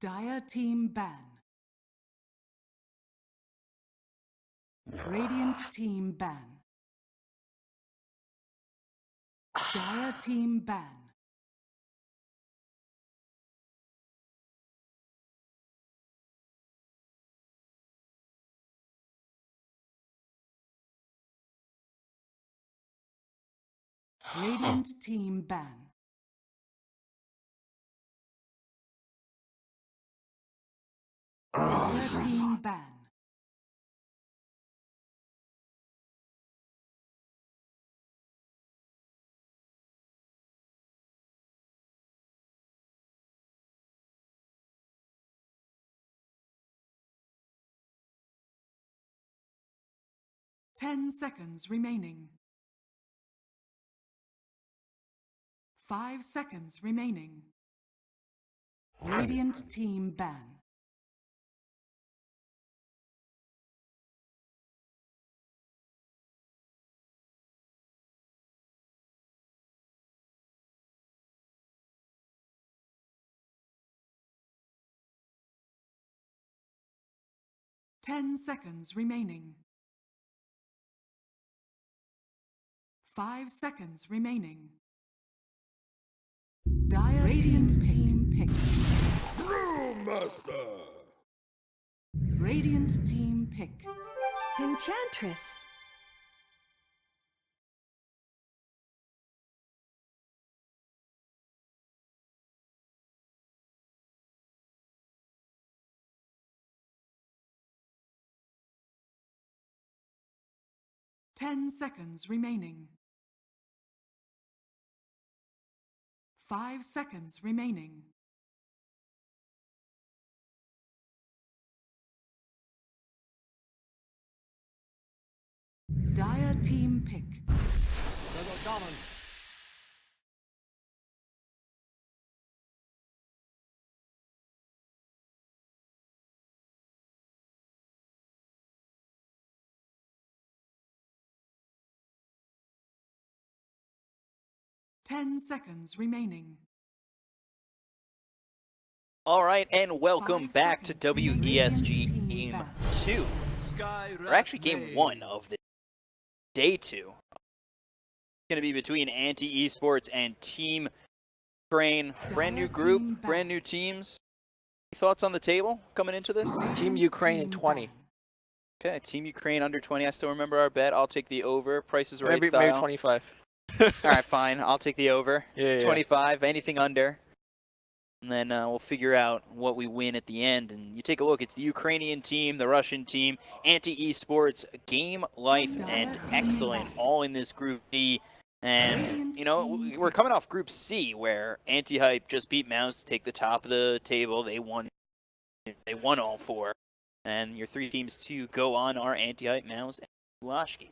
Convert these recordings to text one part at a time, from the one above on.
Dire team ban. Radiant team ban. Dire team ban. Radiant team ban. Dire team ban. Ten seconds remaining. 5 seconds remaining. Radiant team ban. Ten seconds remaining. 5 seconds remaining. Dire Radiant team pick. Brewmaster! Radiant team pick. Enchantress. Ten seconds remaining. 5 seconds remaining. Dire team pick. Resolut1on. 10 seconds remaining. All right, and welcome 5 back to seconds remaining. WESG Team Game ban. 2, or actually Game 1 of the Day 2. It's going to be between Anti Esports and Team Ukraine. Brand new Dire group, team ban. brand new teams. Any thoughts on the table coming into this? Team Radiant Ukraine team 20. ban. Okay, Team Ukraine under 20. I still remember our bet. I'll take the over. Price is right Maybe style. 25. All right, fine. I'll take the over. Yeah. 25, anything under. And then we'll figure out what we win at the end. And you take a look, it's the Ukrainian team, the Russian team, Anti-Esports, Game, Life, and Excellent, all in this Group B. And, you know, we're coming off Group C, where Anti-Hype just beat Mouse to take the top of the table. They won all four. And your three teams to go on are Anti-Hype, Mouse, and WESG.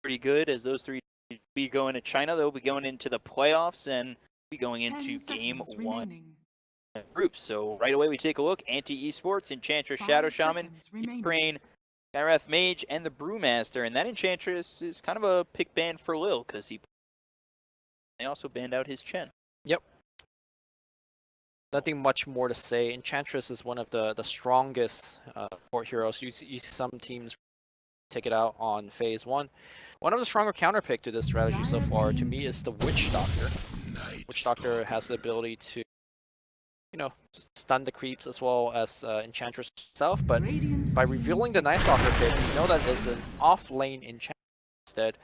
Pretty good, as those three will be going to China. They'll be going into the playoffs and be going 10 into Game seconds 1 remaining. group. So right away we take a look. Anti-Esports, Enchantress, 5 Shadow Shaman, seconds remaining. Ukraine, RF Mage, and the Brewmaster. And that Enchantress is kind of a pick ban for Lil, because they also banned out his Chen. Yep. Nothing much more to say. Enchantress is one of the strongest support heroes. You see some teams take it out on phase 1. One of the stronger counter pick to this strategy so far to me is the Witch Doctor. Witch Doctor has the ability to, you know, stun the creeps as well as Enchantress herself, but Radiant by team revealing the pick. Night Stalker pick, you know that it's an off-lane Enchantress instead.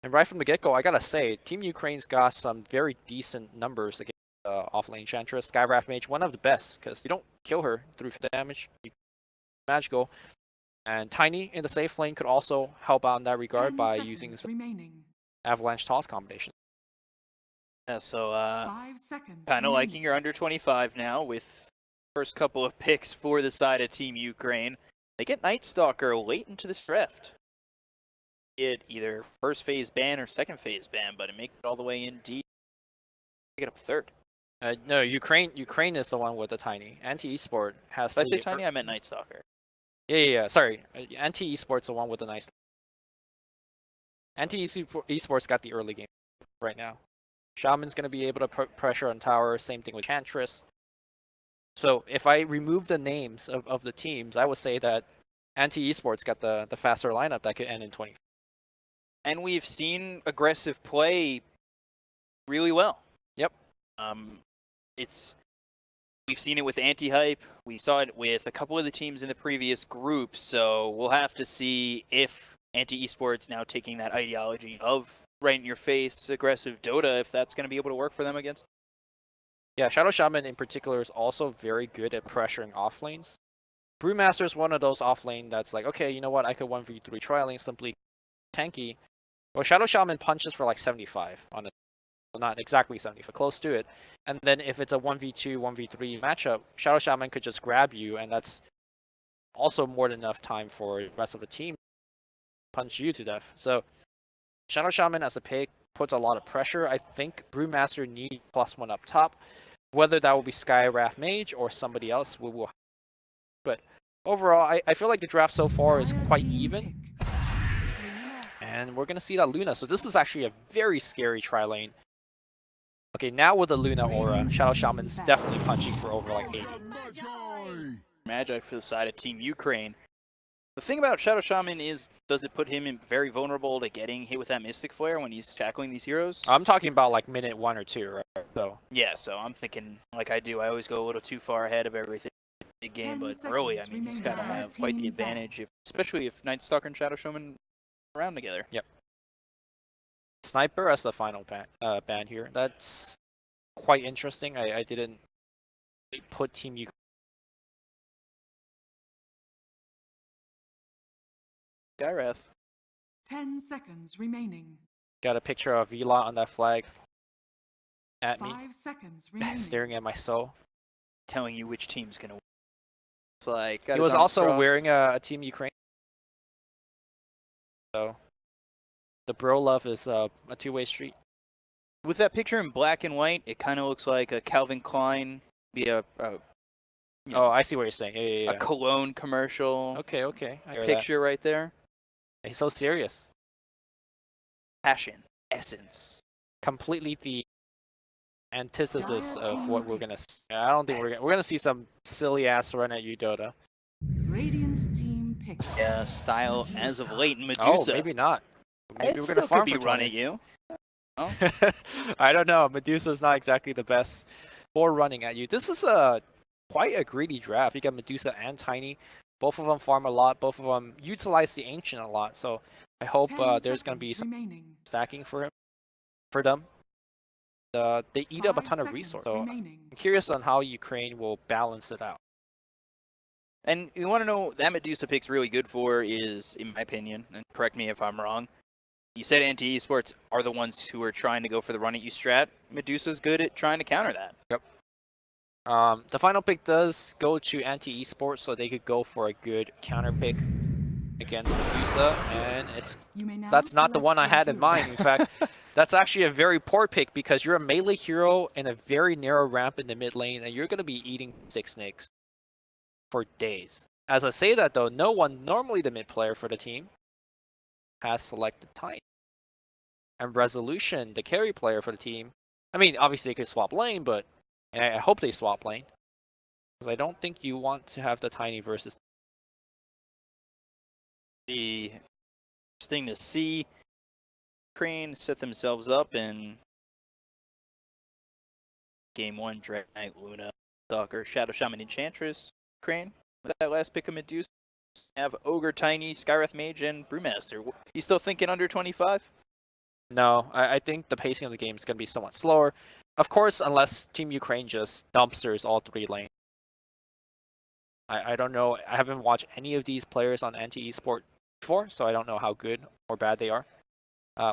And right from the get-go, I gotta say, Team Ukraine's got some very decent numbers against off-lane Enchantress. Skywrath Mage, one of the best, because you don't kill her through damage, you magical. And Tiny in the safe lane could also help out in that regard 10 by seconds using remaining. Avalanche Toss combination. Yeah, so 5 seconds kind of remaining. liking your under 25 now with first couple of picks for the side of Team Ukraine. They get Night Stalker late into this draft. Get either first phase ban or second phase ban, but it makes it all the way in deep. Pick it up third. No, Ukraine is the one with the Tiny. Anti-Esport has Did I say the- Tiny? I meant Night Stalker. Yeah. Sorry. Anti-Esport's the one with the nice. Anti-Esport's got the early game right now. Shaman's going to be able to pressure on tower. Same thing with Enchantress. So if I remove the names of the teams, I would say that Anti Esports got the faster lineup that could end in 20. And we've seen aggressive play really well. Yep. We've seen it with Anti-Hype. We saw it with a couple of the teams in the previous group. So we'll have to see if Anti-Esports now taking that ideology of right in your face aggressive Dota, if that's going to be able to work for them against. Yeah, Shadow Shaman in particular is also very good at pressuring off lanes. Brewmaster is one of those off lane that's like, okay, you know what, I could 1v3 trialing simply tanky. Well, Shadow Shaman punches for like 75 on it. Well, not exactly 75, close to it. And then if it's a 1v2, 1v3 matchup, Shadow Shaman could just grab you, and that's also more than enough time for the rest of the team to punch you to death. So Shadow Shaman as a pick puts a lot of pressure. I think Brewmaster needs +1 up top. Whether that will be Sky Wrath Mage or somebody else, we will. But overall, I feel like the draft so far is Dire quite team even. pick. And we're going to see that Luna. So this is actually a very scary tri-lane. Okay, now with the Luna aura, Shadow Shaman's definitely punching for over like 80. Magi for the side of Team Ukraine. The thing about Shadow Shaman is, does it put him in very vulnerable to getting hit with that Mystic Flare when he's tackling these heroes? I'm talking about like minute 1 or 2, right? So Yeah, so I'm thinking, like I do, I always go a little too far ahead of everything in the game, 10 but early, I seconds mean, he's remaining. got to have quite the Team battle. advantage, especially if Night Stalker and Shadow Shaman are around together. Yep. Sniper as the final ban here. That's quite interesting. I didn't put Team Ukraine. Gyrath. 10 seconds remaining. Got a picture of Vila on that flag at me, 5 seconds remaining. staring at my soul. Telling you which team's going to win. It's like, got He his was arms also crossed. wearing a Team Ukraine. So the bro love is a two-way street. With that picture in black and white, it kind of looks like a Calvin Klein, be a you know, Oh, I see what you're saying. Yeah. a cologne commercial Okay. I hear picture right there. that. He's so serious. Passion, essence. Completely the antithesis Dire of what team we're gonna see. I don't think we're gonna see some silly ass run at you, Dota. Radiant team pick. Yeah, style as of late in Oh, Medusa. maybe not. Maybe It we're still gonna farm could be for run 20. at you. Oh, I don't know. Medusa's not exactly the best for running at you. This is quite a greedy draft. You got Medusa and Tiny. Both of them farm a lot. Both of them utilize the Ancient a lot. So I hope 10 there's going to be seconds some remaining. stacking for them. They eat up a 5 ton of seconds resources. So remaining. I'm curious on how Ukraine will balance it out. and you want to know that Medusa pick's really good for is, in my opinion, and correct me if I'm wrong. You said anti-esports are the ones who are trying to go for the run at you strat. Medusa's good at trying to counter that. The final pick does go to anti-esports, so they could go for a good counter pick against Medusa, and You may now that's not the select one I your had in hero. mind. In fact, that's actually a very poor pick because you're a melee hero in a very narrow ramp in the mid lane, and you're going to be eating 6 snakes for days. As I say that though, no one, normally the mid player for the team, has selected Tiny. And Resolution, the carry player for the team, I mean, obviously they could swap lane, but and I hope they swap lane. Because I don't think you want to have the Tiny versus. Be interesting to see Ukraine set themselves up in game 1, Dragon Knight, Luna, Stalker, Shadow Shaman, Enchantress, Ukraine. With that last pick of Medusa, have Ogre, Tiny, Skywrath Mage, and Brewmaster. You still thinking under 25? No, I think the pacing of the game is going to be somewhat slower. Of course, unless Team Ukraine just dumpsters all 3 lanes. I don't know. I haven't watched any of these players on anti-esport before, so I don't know how good or bad they are.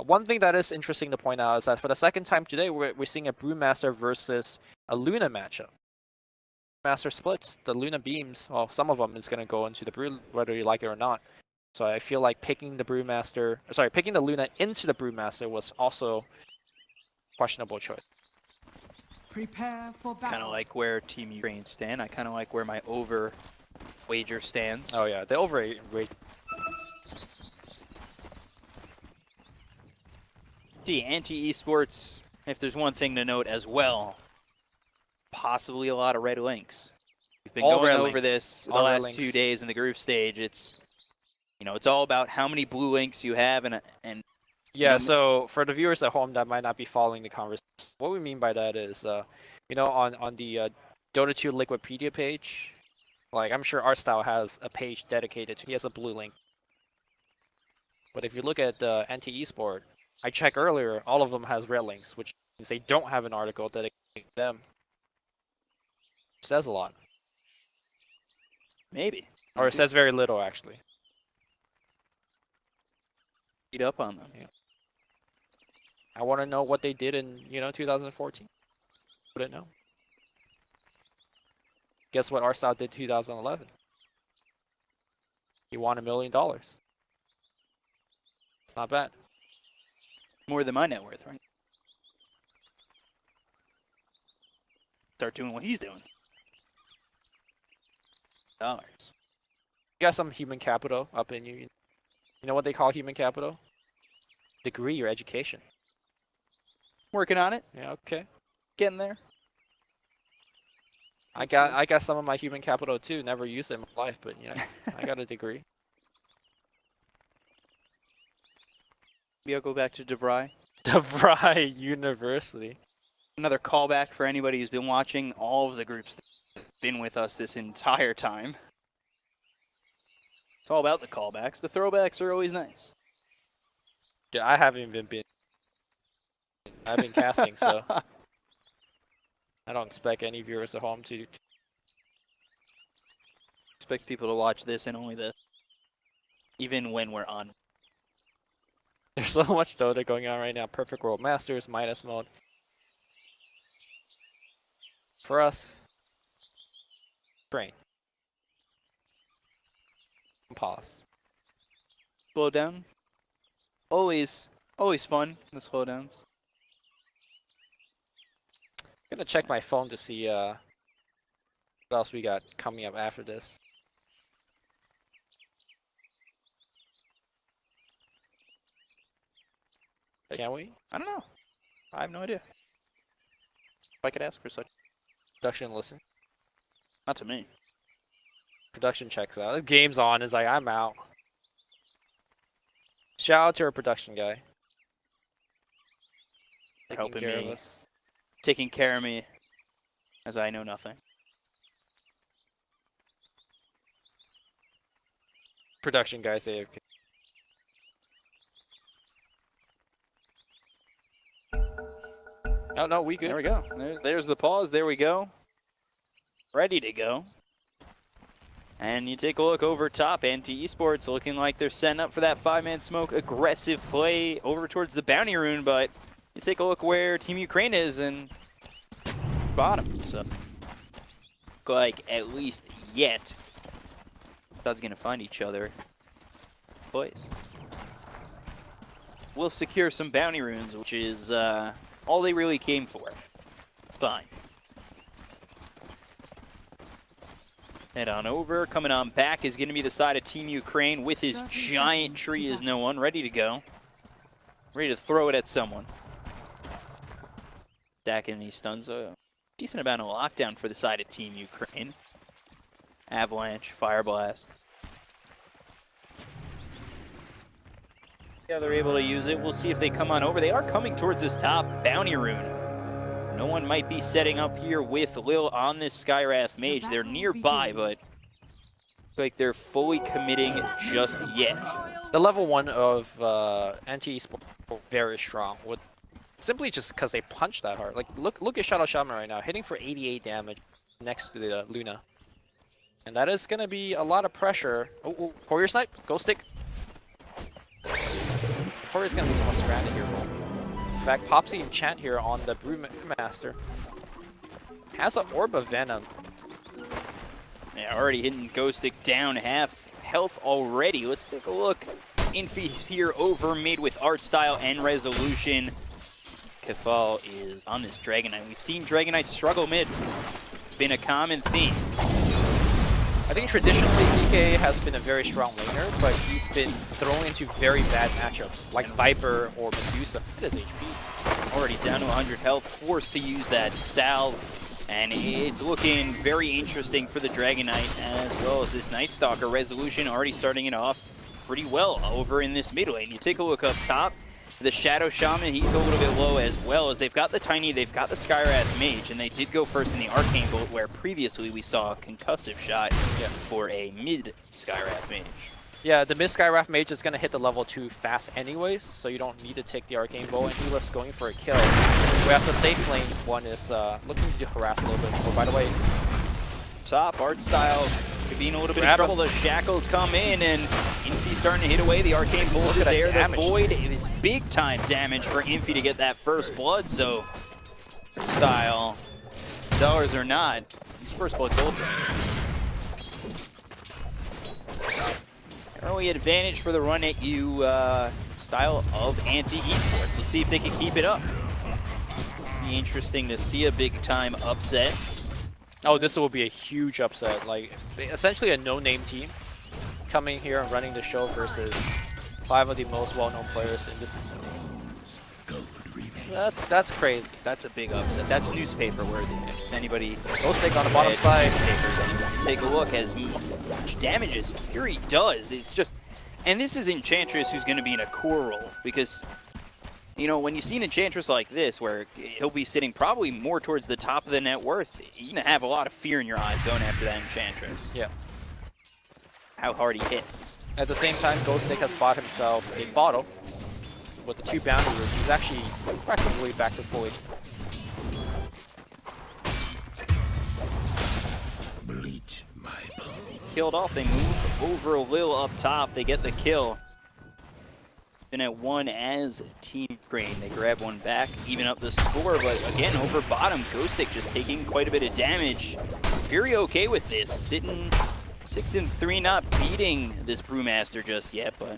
One thing that is interesting to point out is that for the second time today, we're seeing a Brewmaster versus a Luna matchup. Master splits. The Luna beams, well, some of them is going to go into the Brew, whether you like it or not. So I feel like picking the Luna into the Brewmaster was also a questionable choice. Prepare for battle. Kind of like where Team Ukraine stand. I kind of like where my over wager stands. Oh yeah, the overrate. The anti-esports, if there's one thing to note as well, possibly a lot of red links. been All going red over links. this the All red last links. 2 days in the group stage. It's it's all about how many blue links you have and Yeah, know, so for the viewers at home that might not be following the conversation, what we mean by that is, on the Dota 2 Liquipedia page, like I'm sure Artstyle has a page dedicated to, he has a blue link. But if you look at NT Esport, I checked earlier, all of them has red links, which means they don't have an article dedicated to them. It says a lot. maybe Or it says very little, actually. beat up on them. Yeah. I want to know what they did in, 2014. Wouldn't know. Guess what Artstyle did 2011? He won $1 million. It's not bad. More than my net worth, right? Start doing what he's doing. Dollars. You got some human capital up in you. You know what they call human capital? Degree or education. Working on it, Yeah, okay. getting there. I got some of my human capital too. Never used it in my life, but I got a degree. Maybe I'll go back to DeVry. DeVry University. Another callback for anybody who's been watching. All of the groups that have been with us this entire time. It's all about the callbacks. The throwbacks are always nice. Yeah, I haven't even been. I've been casting, so I don't expect any viewers at home to. Expect people to watch this and only this. Even when we're on. There's so much Dota going on right now. Perfect World Masters, minus mode. For us, train. Pause. Slow down. Always fun, the slowdowns. Gonna check my phone to see what else we got coming up after this. Can we? I don't know. I have no idea. If I could ask for such. Production listen. Not to me. Production checks out. The game's on. Is like, I'm out. Shout out to our production guy. For Taking helping care of me. us. Taking care of me. As I know nothing. Production guy AFK. Oh no, we good. There we go. There's the pause. There we go. Ready to go. And you take a look over top. NT Esports looking like they're setting up for that 5-man smoke. Aggressive play over towards the bounty rune. But you take a look where Team Ukraine is and bottom. So, look like at least yet, God's going to find each other. Boys. We'll secure some bounty runes, which is all they really came for. Fine. Head on over. Coming on back is going to be the side of Team Ukraine with his giant tree is no one. Ready to go. Ready to throw it at someone. Stacking these stuns. A decent amount of lockdown for the side of Team Ukraine. Avalanche, Fire Blast. Yeah, they're able to use it. We'll see if they come on over. They are coming towards this top bounty rune. No one might be setting up here with Lil on this Skywrath Mage. They're nearby, but like they're fully committing just yet. The level 1 of NT Esports very strong. Simply just because they punch that hard. Like look at Shadow Shaman right now, hitting for 88 damage next to the Luna. And that is gonna be a lot of pressure. Oh, Courier Snipe, Ghost Stick. Courier's gonna be somewhat stranded here. In fact, Popsy enchant here on the Brewmaster. Has an Orb of Venom. Yeah, already hitting Ghost Stick down half health already. Let's take a look. Infi's here over mid with Artstyle and Resolution. Kefal is on this Dragon Knight. We've seen Dragon Knight struggle mid. It's been a common theme. I think traditionally DK has been a very strong laner, but he's been thrown into very bad matchups, like Viper or Medusa. It is HP. Already down to 100 health, forced to use that salve And it's looking very interesting for the Dragon Knight as well as this Night Stalker. Resolution already starting it off pretty well over in this mid lane. You take a look up top, the Shadow Shaman, he's a little bit low as well, as they've got the Tiny, they've got the Skywrath Mage, and they did go first in the Arcane Bolt, where previously we saw a concussive shot for a mid Skywrath Mage. Yeah, the mid Skywrath Mage is going to hit the level 2 fast anyways, so you don't need to take the Arcane Bow, and he was going for a kill. Whereas the safe lane one is looking to harass a little bit more. By the way, top art style could be in a little bit of trouble. The shackles come in, and Infi starting to hit away. The Arcane Bolt is there. The Void is big time damage for Infi to get that first blood, so art style, dollars or not, his first blood gold. Early advantage for the run at you style of anti-esports. Let's see if they can keep it up. Be interesting to see a big time upset. oh, this will be a huge upset. Like, essentially a no-name team coming here and running the show versus 5 of the most well-known players in this. That's crazy. That's a big upset. That's newspaper worthy. If anybody Ghostik on the bottom side. Newspapers, anyone take a look as much damage as Fury does. It's just, and this is Enchantress who's going to be in a core role, because, you know, when you see an Enchantress like this, where he'll be sitting probably more towards the top of the net worth, you're going to have a lot of fear in your eyes going after that Enchantress. Yeah. How hard he hits. At the same time, Ghostik has bought himself a bottle with the 2 bounty roots. He's actually practically back to fully. Killed off, they move over Lil up top, they get the kill. Been at 1 as Team Crane. They grab one back, even up the score, but again, over bottom, Ghostik just taking quite a bit of damage. Very okay with this, sitting 6-3, not beating this Brewmaster just yet, but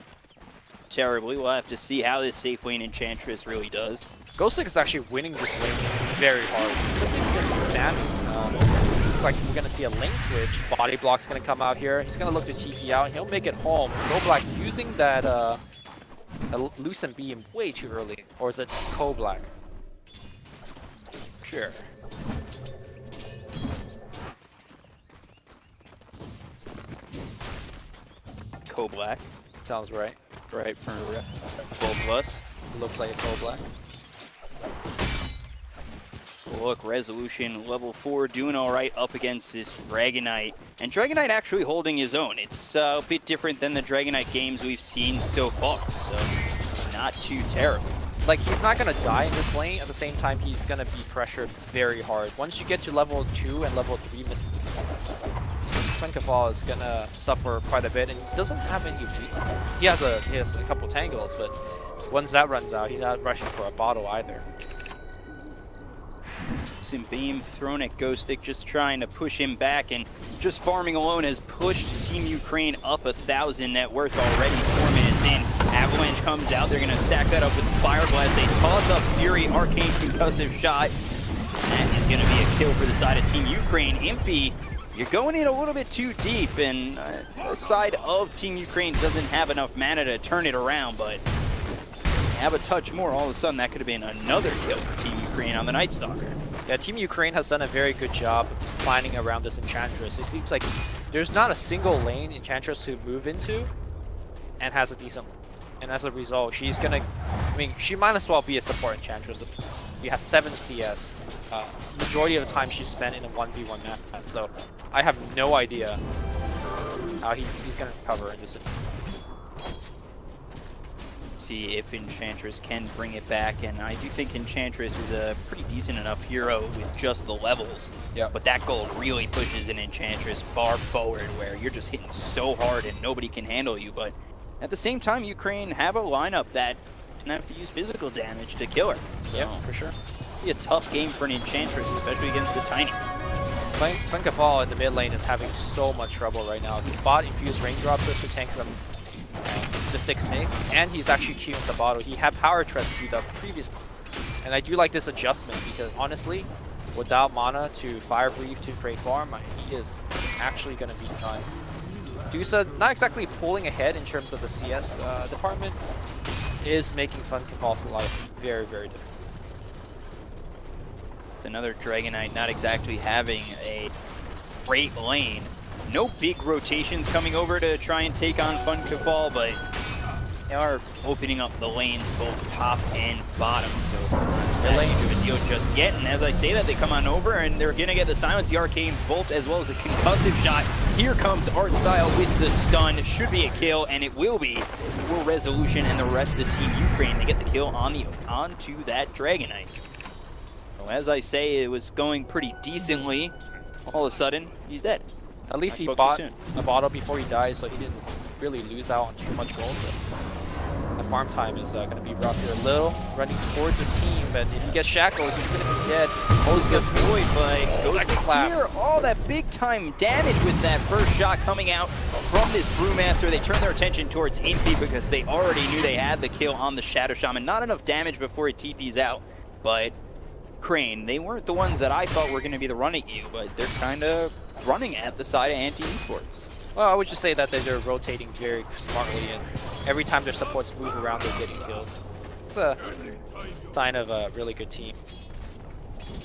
terribly. We'll have to see how this safe lane Enchantress really does. Ghostik is actually winning this lane very hard. Simply because he's spamming. It's like we're going to see a lane switch. Body block's going to come out here. He's going to look to TP out. He'll make it home. Go Black using that Lucent Beam way too early. Or is it Ko Black? Sure. Ko Black. Sounds right. Right for 12+. Looks like a Ko Black. Look, Resolution level 4 doing all right up against this Dragon Knight. And Dragon Knight actually holding his own. It's a bit different than the Dragon Knight games we've seen so far, so not too terrible. Like, he's not going to die in this lane. At the same time, he's going to be pressured very hard. Once you get to level 2 and level 3, Kafal is going to suffer quite a bit, and he doesn't have any. He has a couple tangles, but once that runs out, he's not rushing for a bottle either. Some beam thrown at Ghostik, just trying to push him back, and just farming alone has pushed Team Ukraine up 1,000 net worth already. 4 minutes in, Avalanche comes out. They're going to stack that up with Fire Blast. They toss up Fury, Arcane Concussive Shot. That is going to be a kill for the side of Team Ukraine. Impy, you're going in a little bit too deep, and the side of Team Ukraine doesn't have enough mana to turn it around, but have a touch more, all of a sudden that could have been another kill for Team Ukraine on the Night Stalker. Yeah, Team Ukraine has done a very good job planning around this Enchantress. It seems like there's not a single lane Enchantress to move into and has a decent. And as a result, she's gonna, I mean, she might as well be a support Enchantress. She has 7 CS. Majority of the time she's spent in a 1v1 map, so I have no idea how he's gonna recover in this. See if Enchantress can bring it back, and I do think Enchantress is a pretty decent enough hero with just the levels. Yeah. But that gold really pushes an Enchantress far forward, where you're just hitting so hard and nobody can handle you. But at the same time, Ukraine have a lineup that doesn't have to use physical damage to kill her. So yeah, for sure. It'll be a tough game for an Enchantress, especially against the Tiny. Kafal in the mid lane is having so much trouble right now. He's bought infused raindrops just to tank some the 6 snakes, and he's actually queuing the bottle. He had power treads queued up previously, and I do like this adjustment because honestly, without mana to fire breathe to create farm, he is actually going to be done. Dusa not exactly pulling ahead in terms of the CS department, is making Kafal's life very, very difficult. Another Dragonite not exactly having a great lane. No big rotations coming over to try and take on Funkafall, but they are opening up the lanes both top and bottom, so they're laying to a deal just yet. And as I say that, they come on over and they're gonna get the silence, the arcane bolt, as well as a concussive shot. Here comes Art Style with the stun. It should be a kill, and it will be for Resolution and the rest of the Team Ukraine. They get the kill onto that Dragonite. So as I say, it was going pretty decently. All of a sudden, he's dead. At least he bought a bottle before he died, so he didn't really lose out on too much gold. But the farm time is going to be rough here. A little running towards the team, but if he gets shackled, he's going to be dead. Always gets destroyed by Ghostic's here. All that big time damage with that first shot coming out from this Brewmaster. They turn their attention towards Impy because they already knew they had the kill on the Shadow Shaman. Not enough damage before he TP's out, but Crane, they weren't the ones that I thought were going to be the run at you, but they're kind of running at the side of anti-esports. Well, I would just say that they're rotating very smartly, and every time their supports move around, they're getting kills. It's a sign of a really good team.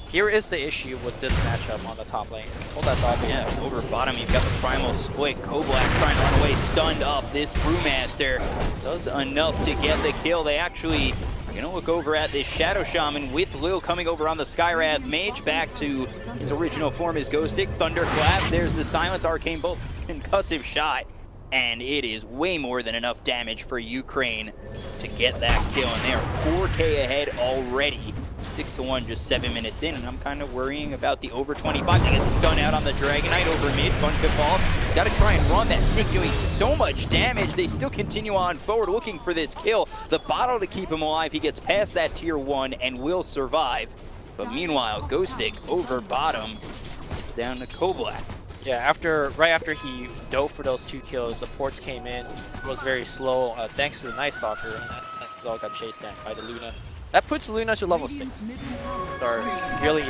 Here is the issue with this matchup on the top lane. Hold that thought. Yeah, over bottom, you've got the Primal Split. Koblack trying to run away, stunned up. This Brewmaster does enough to get the kill. They actually gonna look over at this Shadow Shaman with Lil coming over on the Skywrath Mage, back to his original form, his Ghostic. Thunderclap, there's the silence, Arcane Bolt, concussive shot, and it is way more than enough damage for Ukraine to get that kill, and they are 4K ahead already. 6-1, just 7 minutes in, and I'm kind of worrying about the over 25. They get the stun out on the Dragonite over mid. Funkafall, he's got to try and run. That Snake doing so much damage. They still continue on forward looking for this kill. The bottle to keep him alive. He gets past that tier 1 and will survive. But meanwhile, Ghostic over bottom, down to Koblack. Yeah, right after he dove for those 2 kills, the ports came in. It was very slow, thanks to the Night Stalker, and that all got chased down by the Luna. That puts Luna to level 6. Start really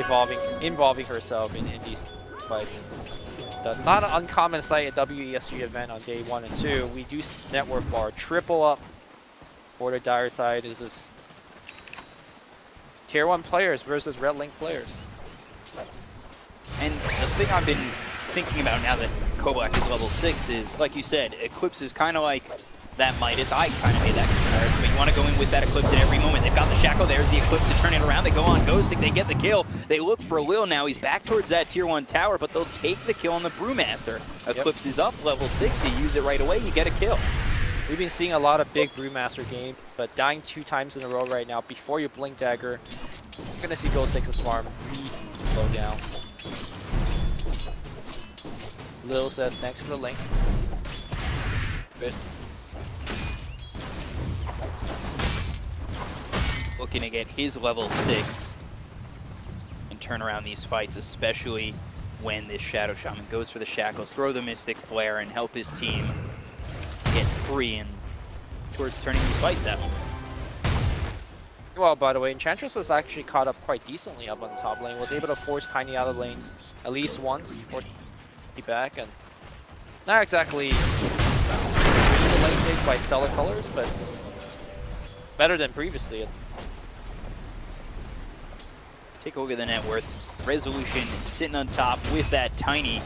involving herself in these fights. Not an uncommon sight at WESG event on day 1 and 2. We do network bar triple up for the dire side. Is this tier 1 players versus Red Link players. And the thing I've been thinking about now that Koblack is level 6 is, like you said, Eclipse is kind of like that Midas. I kind of made that comparison, but you want to go in with that Eclipse at every moment. They've got the Shackle, there's the Eclipse to turn it around. They go on Ghostic, they get the kill. They look for Lil now. He's back towards that tier 1 tower, but they'll take the kill on the Brewmaster. Eclipse is up, level 6, you use it right away, you get a kill. We've been seeing a lot of big Brewmaster games, but dying 2 times in a row right now before you Blink Dagger, you're going to see Ghost 6's farm slow down. Lil says, thanks for the link. Good. Looking to get his level 6 and turn around these fights, especially when this Shadow Shaman goes for the Shackles, throw the Mystic Flare, and help his team get free and towards turning these fights out. Well, by the way, Enchantress has actually caught up quite decently up on the top lane, was able to force Tiny out of lanes at least once, forced Tiny back, and not exactly the lane stage by stellar colors, but better than previously. Take a look at the net worth. Resolution sitting on top with that Tiny.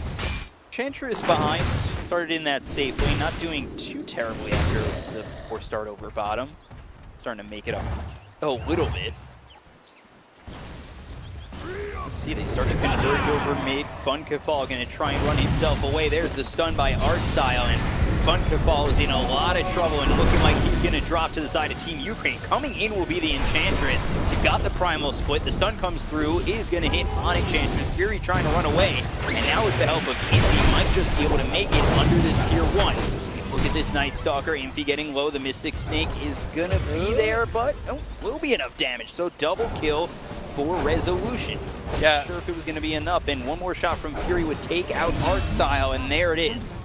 Enchantress behind, started in that safe lane, not doing too terribly after the poor start over bottom. Starting to make it up a little bit. Let's see, they start to converge over mid. Funkafall gonna try and run himself away. There's the stun by Artstyle, and Funkafall is in a lot of trouble and looking like he's gonna drop to the side of Team Ukraine. Coming in will be the Enchantress. You've got the Primal Split. The stun comes through, is gonna hit on Enchantress. Fury trying to run away, and now with the help of Impy, might just be able to make it under this tier 1. Look at this Night Stalker. Impy getting low. The Mystic Snake is gonna be there, but will be enough damage. So double kill for Resolution. Yeah. Not sure if it was gonna be enough, and one more shot from Fury would take out Artstyle, and there it is.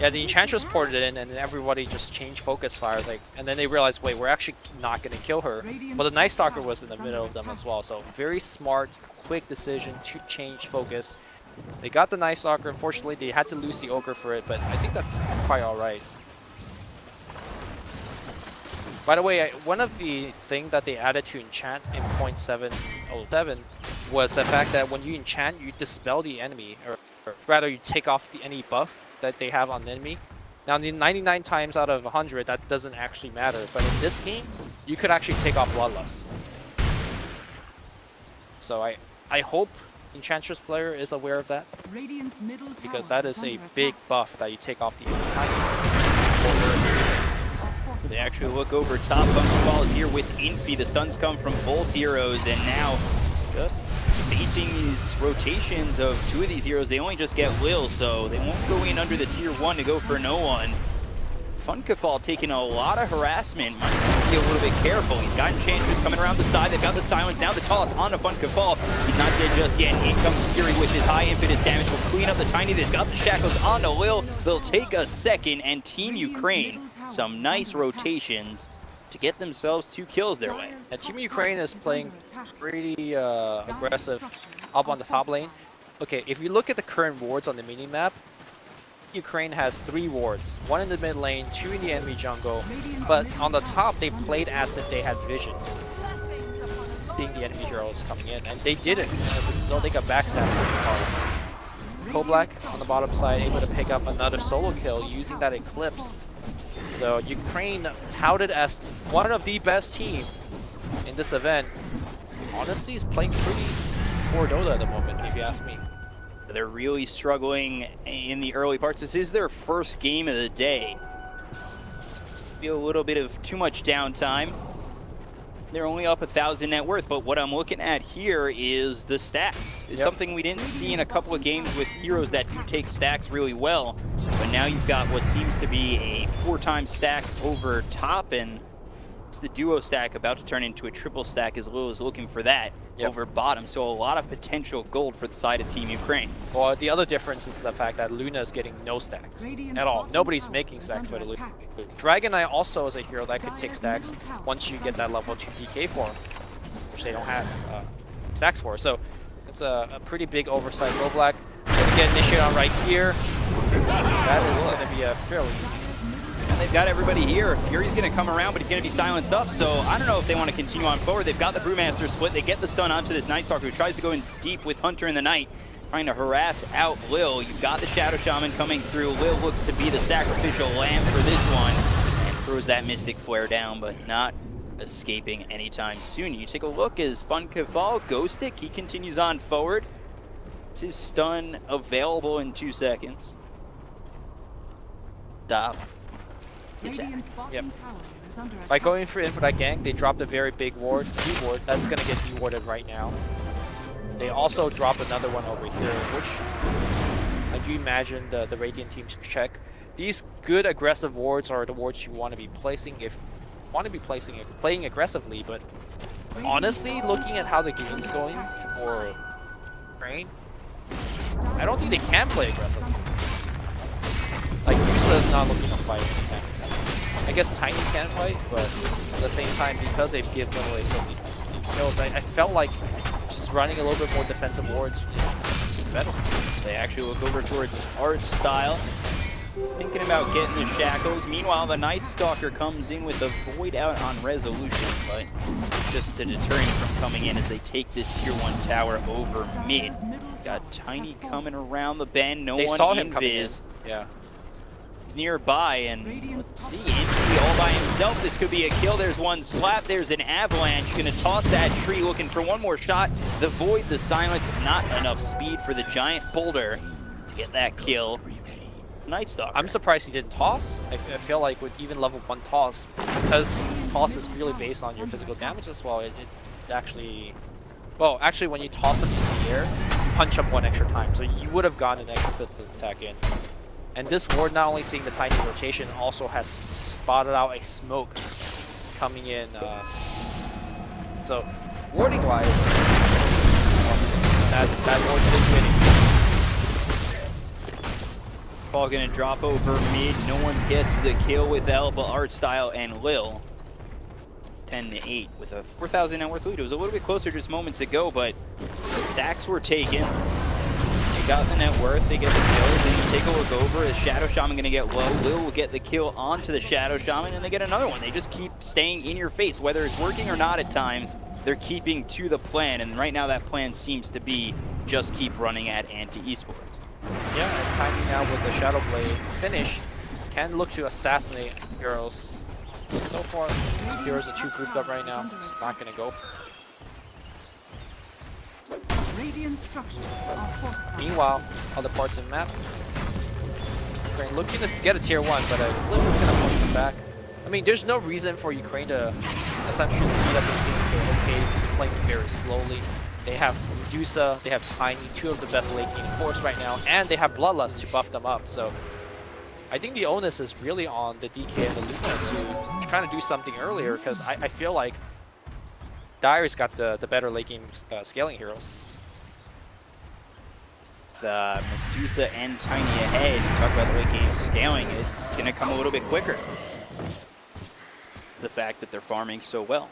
Yeah, the Enchantress ported it in, and then everybody just changed focus fires, and then they realized, wait, we're actually not going to kill her. But the Night Stalker was in the middle of them as well, so very smart, quick decision to change focus. They got the Night Stalker. Unfortunately, they had to lose the Ogre for it, but I think that's quite all right. By the way, one of the things that they added to Enchant in 0.707 was the fact that when you enchant, you dispel the enemy, or rather you take off any buff that they have on the enemy. Now, 99 times out of 100, that doesn't actually matter. But in this game, you could actually take off Bloodlust. So I hope Enchantress player is aware of that, Radiant's middle because tower that is a under big attack. buff that you take off the enemy. So they actually look over top. Bunkeball is here with Infi. The stuns come from both heroes, and now just baiting these rotations of two of these heroes. They only just get Lil, so they won't go in under the tier 1 to go for no one. Funkafall taking a lot of harassment. Might have to be a little bit careful. He's got Enchantress coming around the side. They've got the silence. Now the toss onto Funkafall. He's not dead just yet. In comes Fury with his high impetus damage. Will clean up the Tiny. They've got the shackles onto Lil. They'll take a second, and Team Ukraine, some nice rotations to get themselves 2 kills their way. And Team Ukraine is playing pretty aggressive up on the top lane. Okay, if you look at the current wards on the mini-map, Ukraine has 3 wards, 1 in the mid lane, 2 in the enemy jungle, but on the top they played as if they had vision, seeing the enemy heroes coming in, and they didn't, because they got backstabbed pretty hard. Koblack on the bottom side able to pick up another solo kill using that Eclipse. So Ukraine, touted as one of the best teams in this event, honestly is playing pretty poor Dota at the moment, if you ask me. They're really struggling in the early parts. This is their first game of the day. Feel a little bit of too much downtime. They're only up 1,000 net worth, but what I'm looking at here is the stacks. It's something we didn't see in a couple of games with heroes that do take stacks really well. But now you've got what seems to be a 4-time stack over top, and it's the duo stack about to turn into a triple stack as Lil is looking for that over bottom. So a lot of potential gold for the side of Team Ukraine. Well, the other difference is the fact that Luna is getting no stacks at all. Nobody's making stacks for the Luna. Dragon Knight also is a hero that could take stacks once you get that level 2 DK for him, which they don't have stacks for. So it's a pretty big oversight. Roblack gonna get initiated on right here. That is gonna be a fairly easy. And they've got everybody here. Fury's going to come around, but he's going to be silenced up. So I don't know if they want to continue on forward. They've got the Brewmaster split. They get the stun onto this Night Stalker, who tries to go in deep with Hunter in the night, trying to harass out Lil. You've got the Shadow Shaman coming through. Lil looks to be the sacrificial lamb for this one, and throws that Mystic Flare down, but not escaping anytime soon. You take a look as Funkafall, Ghostic, he continues on forward. It's his stun available in 2 seconds. Stop. Radiant's bottom tower is under By attack. going in for that gank, they dropped a very big ward, D-ward, that's going to get dewarded right now. They also drop another one over here, which I do imagine the Radiant teams check. These good aggressive wards are the wards you want to be placing if you want to be playing aggressively, but honestly, looking at how the game's going for Ukraine, I don't think they can play aggressively. Like, Yusa is not looking to fight anytime. I guess Tiny can fight, but at the same time, because they've given away so many kills, I felt like just running a little bit more defensive wards is better. They actually look over towards Art Style, thinking about getting the shackles. Meanwhile, the Night Stalker comes in with a void out on Resolution, but just to deter him from coming in as they take this tier 1 tower over mid. Got Tiny coming around the bend, no They one saw him coming in. invis. Yeah. He's nearby, and let's see, Infi all by himself. This could be a kill. There's one slap, there's an avalanche. Gonna toss that tree, looking for one more shot. The void, the silence, not enough speed for the giant boulder to get that kill. Night Stalker. I'm surprised he didn't toss. I feel like with even level 1 toss, because toss is really based on your physical damage as well, it actually... Well, actually when you toss it in the air, you punch up 1 extra time, so you would have gotten an extra 5th attack in. And this ward, not only seeing the Tiny rotation, also has spotted out a smoke coming in. So, warding-wise, that ward is winning. Ball gonna drop over mid. No one gets the kill with Elba, Art Style, and Lil. 10-8 with a 4,000 net worth lead. It was a little bit closer just moments ago, but the stacks were taken. Got the net worth, they get the kills, and you take a look over, is Shadow Shaman gonna get low? Lil will get the kill onto the Shadow Shaman, and they get another one. They just keep staying in your face, whether it's working or not at times. they're keeping to the plan, and right now that plan seems to be just keep running at anti-esports. Yeah, and Tiny now with the Shadow Blade finish can look to assassinate Heroes. So far, Heroes are too grouped up right now. It's not going to go for it. Radiant structures are fortified. Meanwhile, other parts of the map, Ukraine looking to get a tier 1, but a Blip is going to push them back. I mean, there's no reason for Ukraine to essentially speed up this game. They're okay playing very slowly. They have Medusa, they have Tiny, two of the best late game cores right now, and they have Bloodlust to buff them up. So I think the onus is really on the DK and the Luna to try to do something earlier, because I feel like Dire's got the better late game scaling heroes. Medusa and Tiny ahead, talk about the late game scaling, it's going to come a little bit quicker. The fact that they're farming so well.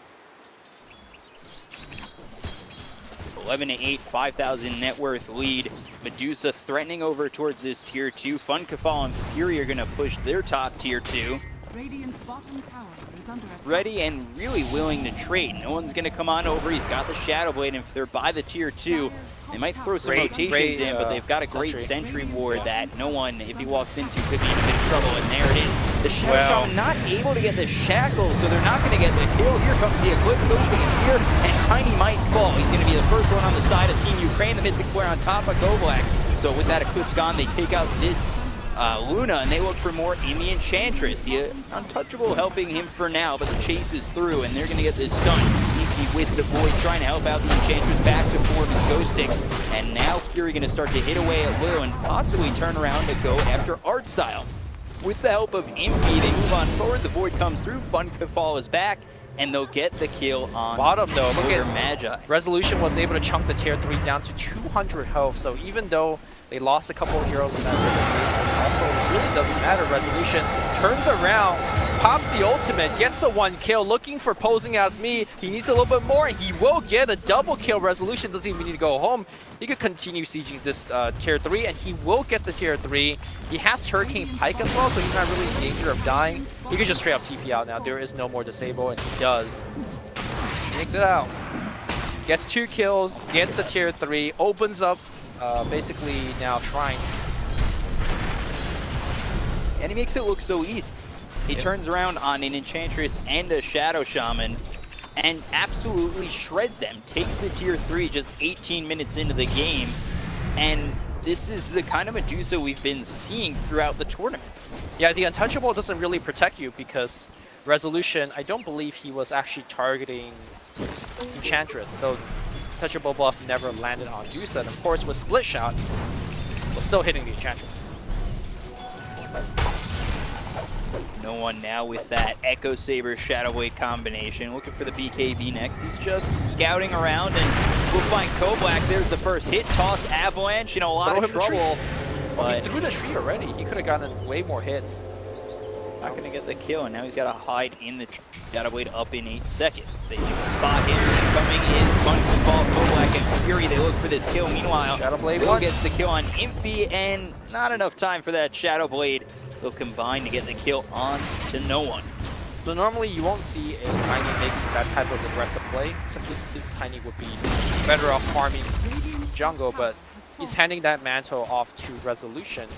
11-8, 5,000 net worth lead. Medusa threatening over towards this tier 2. Funkafal and Fury are going to push their top tier 2. Radiant's bottom tower is under attack. Ready and really willing to trade. No one's going to come on over. He's got the Shadow Blade, and if they're by the tier 2, they might throw some rotations in, but they've got a great sentry ward that no one, if he walks into, could be in a bit of trouble. And there it is. The Shadow Shaman not able to get the shackles, so they're not going to get the kill. Here comes the Eclipse. Ghosting is here, and Tiny might fall. He's going to be the first one on the side of Team Ukraine. The Mystic Flare on top of Goblak. So with that Eclipse gone, they take out this Luna, and they look for more in the Enchantress. The Untouchable helping him for now, but the chase is through, and they're going to get this stun. Easy with the Void, trying to help out the Enchantress back to form his Ghosting. And now Fury going to start to hit away at Lou and possibly turn around to go after Artstyle. With the help of Impy, they move on forward. The Void comes through. Funkafal is back, and they'll get the kill on bottom though. Look at Magi. Resolution was able to chunk the tier 3 down to 200 health. So even though they lost a couple of heroes in that also it really doesn't matter. Resolution turns around, pops the ultimate, gets the 1 kill, looking for posing as me. He needs a little bit more, and he will get a double kill. Resolution doesn't even need to go home. He could continue sieging this tier 3, and he will get the tier 3. He has Hurricane Pike as well, so he's not really in danger of dying. He could just straight up TP out now. There is no more disable, and he does. Takes it out. Gets 2 kills, gets the tier 3, opens up basically now Shrine. And he makes it look so easy. He turns around on an Enchantress and a Shadow Shaman and absolutely shreds them. Takes the tier 3 just 18 minutes into the game. And this is the kind of Medusa we've been seeing throughout the tournament. Yeah, the Untouchable doesn't really protect you because Resolution, I don't believe he was actually targeting Enchantress. So Untouchable buff never landed on Medusa. And of course with Split Shot, was still hitting the Enchantress. No one now with that Echo Saber Shadow Blade combination. Looking for the BKB next. He's just scouting around, and we'll find Koblak. There's the first hit. Toss Avalanche in a lot of trouble. But he threw the tree already. He could have gotten way more hits. Not going to get the kill, and now he's got to hide in the Shadow Blade up in 8 seconds. They do a spot hit. Incoming is Funkafal, Koblak, and Fury. They look for this kill. Meanwhile, Shadow Blade Bill gets the kill on Impy, and not enough time for that Shadow Blade. They'll combine to get the kill on to no one. So normally you won't see a Tiny making that type of aggressive play. Simply Tiny would be better off farming jungle, but he's handing that mantle off to Resolution.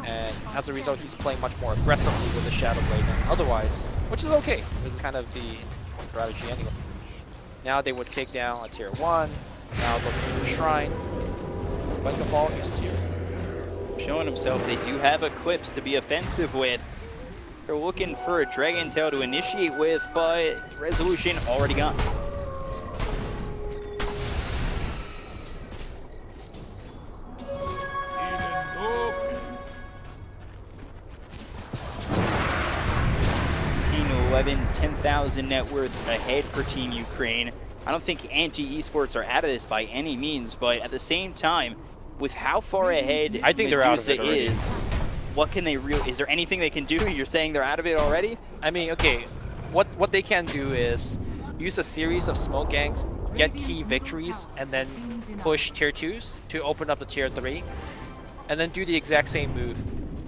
And as a result, he's playing much more aggressively with the Shadow Blade than otherwise, which is okay. This is kind of the strategy anyway. Now they would take down a tier 1. Now look to the Shrine. Funkafal is here. Showing himself, they do have Eclipse to be offensive with. They're looking for a Dragon Tail to initiate with, but Resolution already gone. Team 11, 10,000 net worth ahead for Team Ukraine. I don't think anti-esports are out of this by any means, but at the same time, with how far ahead I think they're out of it already. What can they is there anything they can do? You're saying they're out of it already? I mean, okay, what they can do is use a series of smoke gangs, get key victories, and then push tier 2s to open up the tier 3, and then do the exact same move,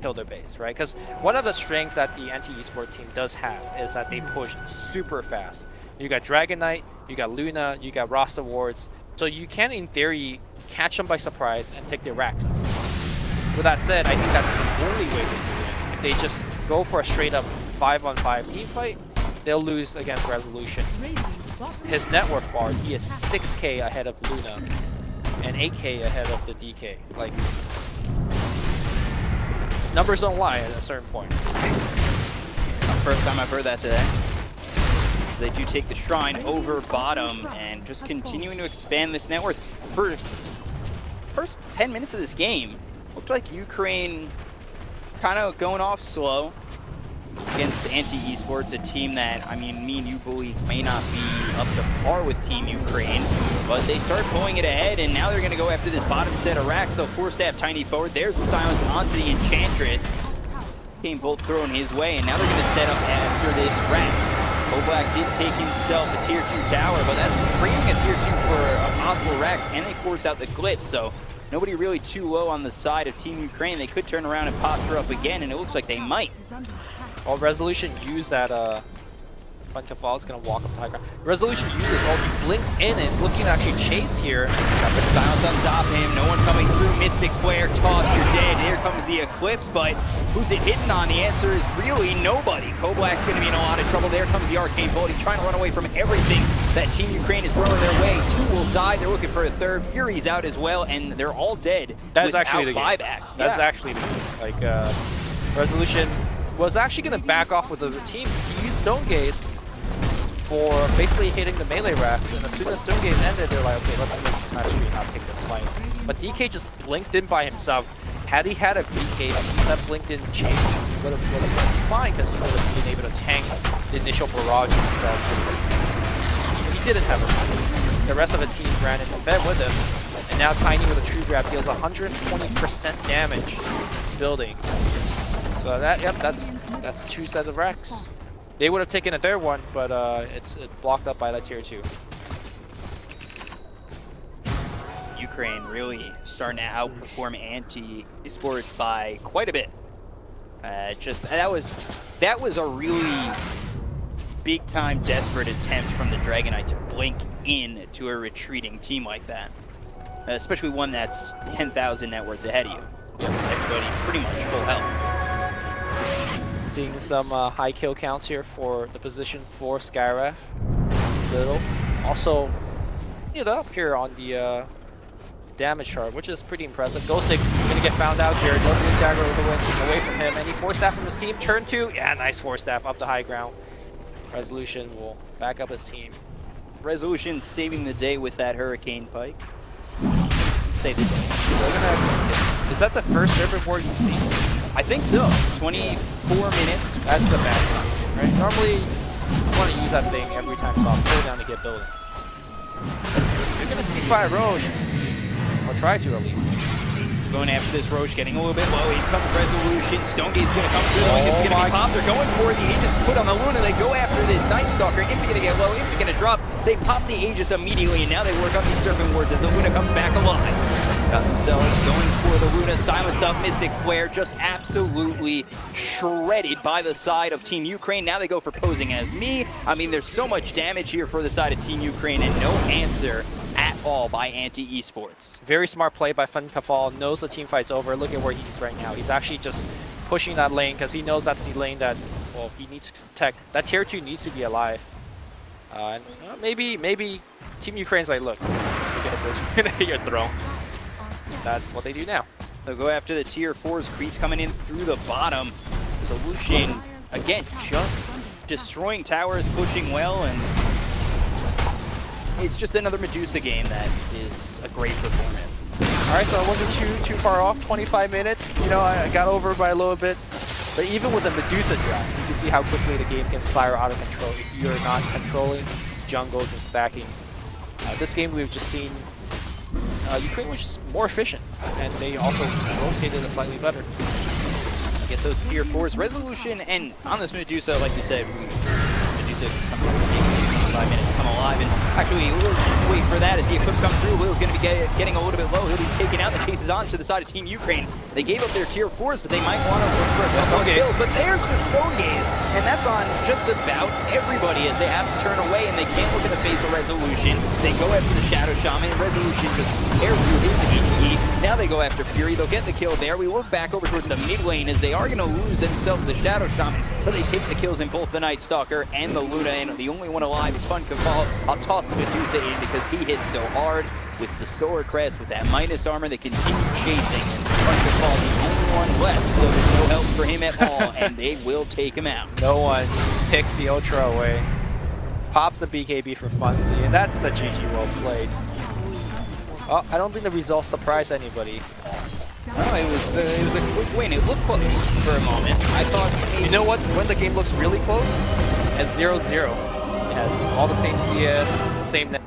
kill their base, right? Because one of the strengths that the anti-esport team does have is that they push super fast. You got Dragon Knight, you got Luna, you got roster wards. So you can, in theory, catch them by surprise and take their racks and stuff. With that said, I think that's the only way to do it. If they just go for a straight-up 5-on-5 team fight, they'll lose against Resolution. His net worth bar, he is 6k ahead of Luna and 8k ahead of the DK. Like, numbers don't lie at a certain point. First time I've heard that today. They do take the Shrine over bottom and just continuing to expand this net worth. For first 10 minutes of this game, looked like Ukraine kind of going off slow against Anti-Esports, a team that, I mean, me and you believe may not be up to par with Team Ukraine, but they start pulling it ahead, and now they're going to go after this bottom set of racks. They'll force-stab Tiny forward. There's the silence onto the Enchantress. Game bolt thrown his way, and now they're going to set up after this racks. Black did take himself a tier 2 tower, but that's bringing a tier 2 for possible racks, and they force out the glyphs, so nobody really too low on the side of Team Ukraine. They could turn around and posture up again, and it looks like they might. Well, Resolution used that, Kafal is going to walk up to high ground. Resolution uses ult, he blinks in and is looking to actually chase here. He's got the silence on top of him, no one coming through. Mystic Flare, toss, you're dead. Here comes the Eclipse, but who's it hitting on? The answer is really nobody. Koblak's going to be in a lot of trouble. There comes the Arcane Bolt. He's trying to run away from everything that Team Ukraine is throwing their way. 2 will die. They're looking for a third. Fury's out as well, and they're all dead. That's actually the game. Buyback. That's actually the game. Like, Resolution was actually going to back off with the team. He used Stone Gaze for basically hitting the melee racks, and as soon as Stone Gaze ended, they're like, okay, let's miss match 3 and not take this fight. But DK just blinked in by himself. Had he had a BK that blinked in chain, he would have was fine because he would have been able to tank the initial barrage of spells. But he didn't have it. The rest of the team ran in the fed with him, and now Tiny with a true grab deals 120% damage building. So that, yep, that's 2 sets of racks. They would have taken a third one, but it's blocked up by that tier 2. Ukraine really starting to outperform Anti-Esports by quite a bit. That was a really big time desperate attempt from the Dragonite to blink in to a retreating team like that. Especially one that's 10,000 net worth ahead of you. Everybody pretty much full health. Seeing some high kill counts here for the position for Skyref. Little. Also, it up here on the damage chart, which is pretty impressive. Ghostic gonna get found out here. Ghostic dagger with the win away from him. Any force staff from his team. Turn 2. Yeah, nice force staff up to high ground. Resolution will back up his team. Resolution saving the day with that Hurricane Pike. Save the day. Is that the first urban ward you've seen? I think so. 24 minutes. That's a bad sign, right? Normally, you want to use that thing every time it's off. Pull down to get buildings. You're going to sneak by a Roche. Or try to, at least. Going after this Roche, getting a little bit low. Here comes Resolution. Stone Gate's going to come through. It's going to be popped. They're going for the Aegis put on the Luna. They go after this Night Stalker. If they're going to get low, if they're going to drop, they pop the Aegis immediately, and now they work on these Serpent Wards as the Luna comes back alive. Got themselves going for the Luna. Silenced up Mystic Flare, just absolutely shredded by the side of Team Ukraine. Now they go for posing as me. I mean, there's so much damage here for the side of Team Ukraine, and no answer at all by Anti-Esports. Very smart play by Fun Kafal. Knows the team fight's over. Look at where he's right now. He's actually just pushing that lane because he knows that's the lane that, well, he needs to protect. That tier 2 needs to be alive. And maybe Team Ukraine's like, look, let's forget this. We're gonna hit your throne. That's what they do now. They'll go after the tier 4s. Creeps coming in through the bottom. Solution, again, just destroying towers, pushing well, and it's just another Medusa game that is a great performance. All right, so I wasn't too far off. 25 minutes. You know, I got over by a little bit. But even with the Medusa draft, you can see how quickly the game can spiral out of control if you're not controlling jungles and stacking. This game we've just seen Ukraine was just more efficient, and they also rotated it slightly better. Get those tier 4s. Resolution, and on this Medusa, like you said, Medusa sometimes makes it 5 minutes come alive. And actually, Will's waiting for that as the Eclipse comes through. Will's going to be getting a little bit low. He'll be taken out. The chase is on to the side of Team Ukraine. They gave up their tier 4s, but they might want to look for a couple of kills. But there's the Stone Gaze, and that's on just about everybody as they have to turn away, and they can't look in the face of Resolution. They go after the Shadow Shaman. Resolution just tears through his HP. Now they go after Fury. They'll get the kill there. We look back over towards the mid lane as they are going to lose themselves the Shadow Shaman, but they take the kills in both the Night Stalker and the Luna, and the only one alive is Fun Kafal. I'll toss the Medusa in because he hits so hard with the Solar Crest, with that minus armor. They continue chasing, and Fun Kafal the only one left, so there's no help for him at all, and they will take him out. No one takes the Ultra away. Pops the BKB for Funzy, and that's the GG well played. Oh, I don't think the results surprised anybody. No, it was a quick win. It looked close for a moment. I thought maybe... You know what? When the game looks really close, at 0-0, it had all the same CS, the same net.